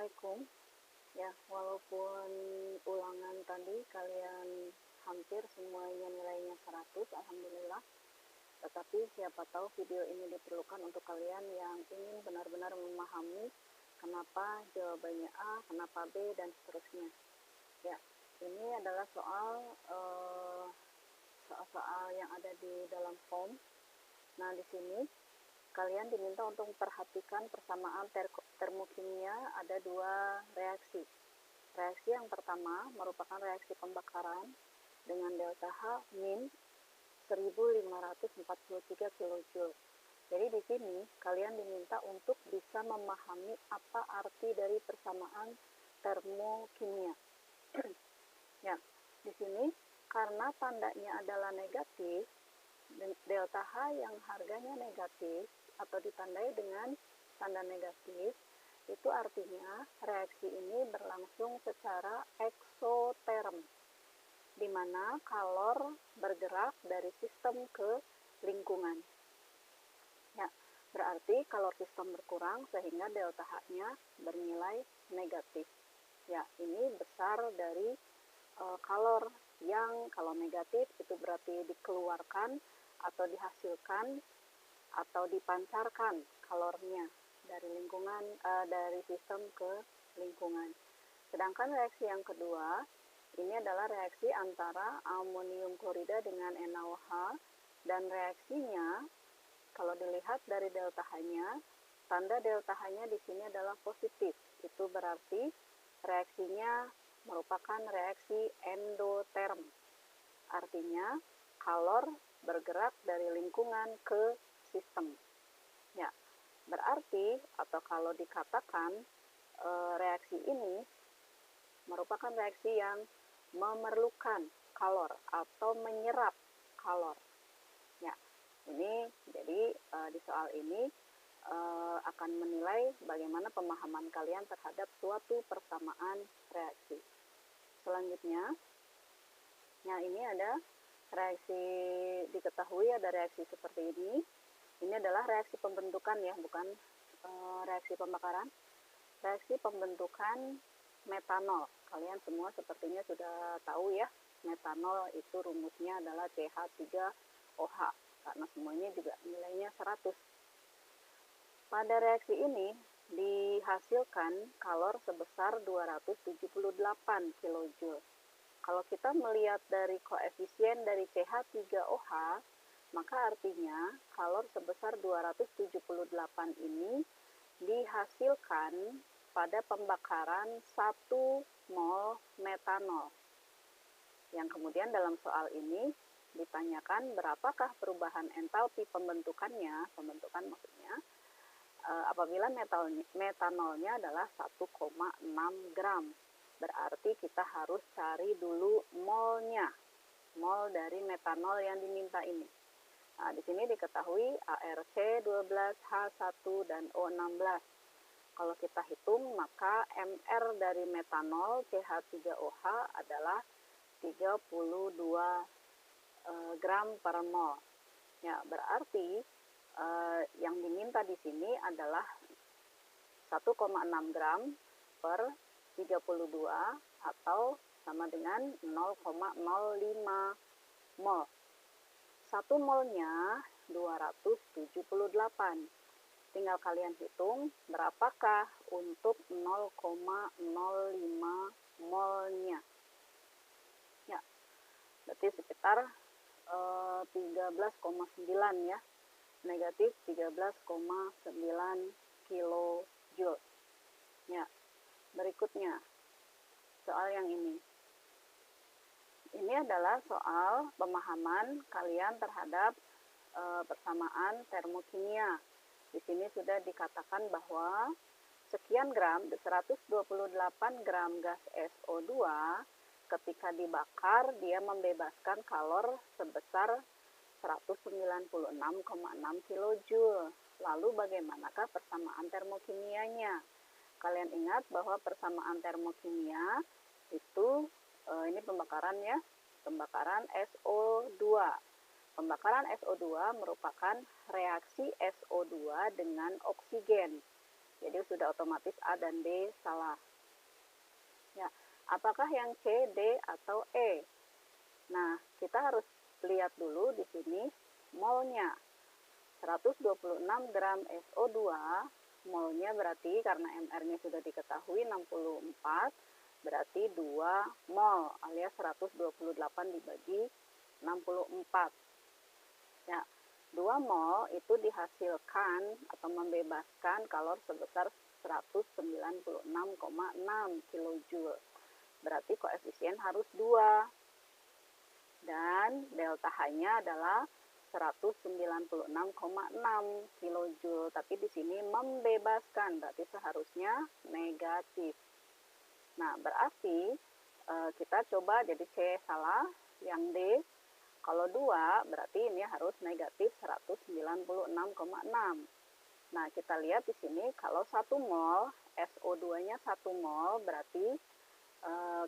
Assalamualaikum. Ya, walaupun ulangan tadi kalian hampir semuanya nilainya 100, alhamdulillah. Tetapi siapa tahu video ini diperlukan untuk kalian yang ingin benar-benar memahami kenapa jawabannya A, kenapa B, dan seterusnya. Ya, ini adalah soal-soal yang ada di dalam form. Nah, di sini kalian diminta untuk memperhatikan persamaan termokimia ada dua reaksi. Reaksi yang pertama merupakan reaksi pembakaran dengan delta H min 1543 kJ. Jadi di sini kalian diminta untuk bisa memahami apa arti dari persamaan termokimia. Ya, di sini karena tandanya adalah negatif, delta H yang harganya negatif atau ditandai dengan tanda negatif, itu artinya reaksi ini berlangsung secara eksoterm, di mana kalor bergerak dari sistem ke lingkungan. Ya, berarti kalor sistem berkurang sehingga delta H-nya bernilai negatif. Ya, ini besar dari kalor yang kalau negatif itu berarti dikeluarkan atau dihasilkan atau dipancarkan kalornya dari lingkungan, dari sistem ke lingkungan. Sedangkan reaksi yang kedua, ini adalah reaksi antara amonium klorida dengan NaOH, dan reaksinya kalau dilihat dari delta H-nya, tanda delta H-nya di sini adalah positif. Itu berarti reaksinya merupakan reaksi endoterm. Artinya kalor bergerak dari lingkungan ke sistem. Ya, berarti atau kalau dikatakan reaksi ini merupakan reaksi yang memerlukan kalor atau menyerap kalor. Ya, ini jadi di soal ini akan menilai bagaimana pemahaman kalian terhadap suatu persamaan reaksi. Selanjutnya, ya ini ada reaksi, diketahui ada reaksi seperti ini. Ini adalah reaksi pembentukan ya, bukan reaksi pembakaran. Reaksi pembentukan metanol. Kalian semua sepertinya sudah tahu ya, metanol itu rumusnya adalah CH3OH, karena semuanya juga nilainya 100. Pada reaksi ini dihasilkan kalor sebesar 278 kJ. Kalau kita melihat dari koefisien dari CH3OH, maka artinya kalor sebesar 278 ini dihasilkan pada pembakaran 1 mol metanol. Yang kemudian dalam soal ini ditanyakan berapakah perubahan entalpi pembentukannya, pembentukan maksudnya, apabila metanolnya adalah 1,6 gram. Berarti kita harus cari dulu molnya, mol dari metanol yang diminta ini. Nah, di sini diketahui ARC12H1 dan O16. Kalau kita hitung, maka MR dari metanol CH3OH adalah 32 gram per mol. Ya, berarti yang diminta di sini adalah 1,6 gram per 32 atau sama dengan 0,05 mol. 1 molnya 278. Tinggal kalian hitung berapakah untuk 0,05 molnya. Ya, berarti sekitar 13,9 ya. Negatif 13,9 kilojoule. Ya, berikutnya soal yang ini. Ini adalah soal pemahaman kalian terhadap persamaan termokimia. Di sini sudah dikatakan bahwa sekian gram, 128 gram gas SO2 ketika dibakar dia membebaskan kalor sebesar 196,6 kJ. Lalu bagaimanakah persamaan termokimianya? Kalian ingat bahwa persamaan termokimia itu ini pembakaran ya, pembakaran SO2. Pembakaran SO2 merupakan reaksi SO2 dengan oksigen. Jadi sudah otomatis A dan D salah. Ya, apakah yang C, D, atau E? Nah, kita harus lihat dulu di sini molnya. 126 gram SO2, molnya berarti karena MR-nya sudah diketahui 64, berarti 2 mol alias 128 dibagi 64. Ya, 2 mol itu dihasilkan atau membebaskan kalor sebesar 196,6 kJ. Berarti koefisien harus 2. Dan delta H-nya adalah 196,6 kJ, tapi di sini membebaskan, berarti seharusnya negatif. Nah, berarti kita coba jadi C salah, yang D. Kalau 2, berarti ini harus negatif 196,6. Nah, kita lihat di sini kalau 1 mol, SO2-nya 1 mol, berarti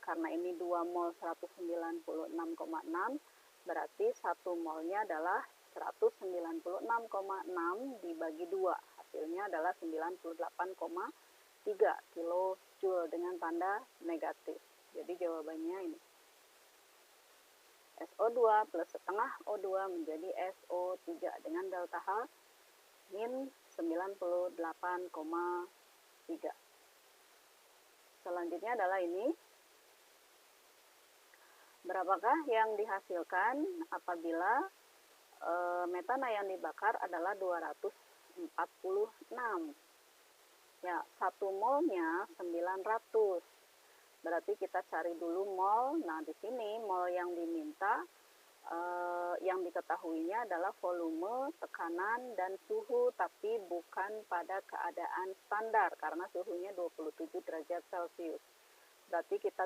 karena ini 2 mol 196,6, berarti 1 molnya adalah 196,6 dibagi 2. Hasilnya adalah 98,3 kJ dengan tanda negatif. Jadi jawabannya ini. SO2 plus setengah O2 menjadi SO3 dengan delta H min 98,3. Selanjutnya adalah ini. Berapakah yang dihasilkan apabila metana yang dibakar adalah 246? Ya, 1 molnya 900. Berarti kita cari dulu mol. Nah, di sini mol yang diminta, yang diketahuinya adalah volume, tekanan, dan suhu, tapi bukan pada keadaan standar karena suhunya 27 derajat Celcius. Berarti kita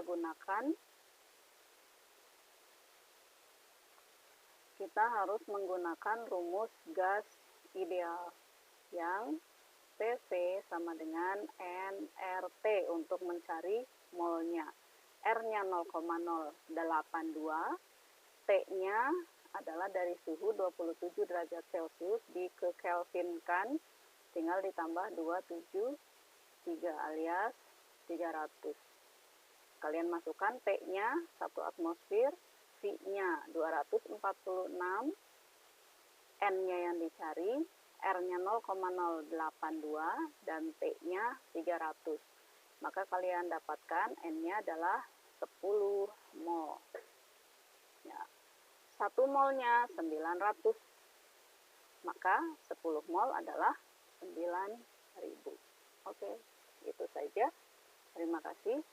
harus menggunakan rumus gas ideal yang PV sama dengan nRT untuk mencari molnya. R-nya 0,082, T-nya adalah dari suhu 27 derajat Celcius dikekelvinkan, tinggal ditambah 273 alias 300. Kalian masukkan T-nya 1 atmosfer, V-nya 246, N-nya yang dicari, R-nya 0,082, dan T-nya 300. Maka kalian dapatkan N-nya adalah 10 mol. Ya, 1 molnya 900, maka 10 mol adalah 9.000. Oke, itu saja. Terima kasih.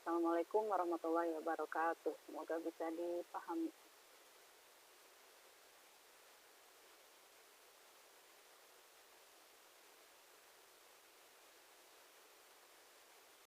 Assalamualaikum warahmatullahi wabarakatuh. Semoga bisa dipahami.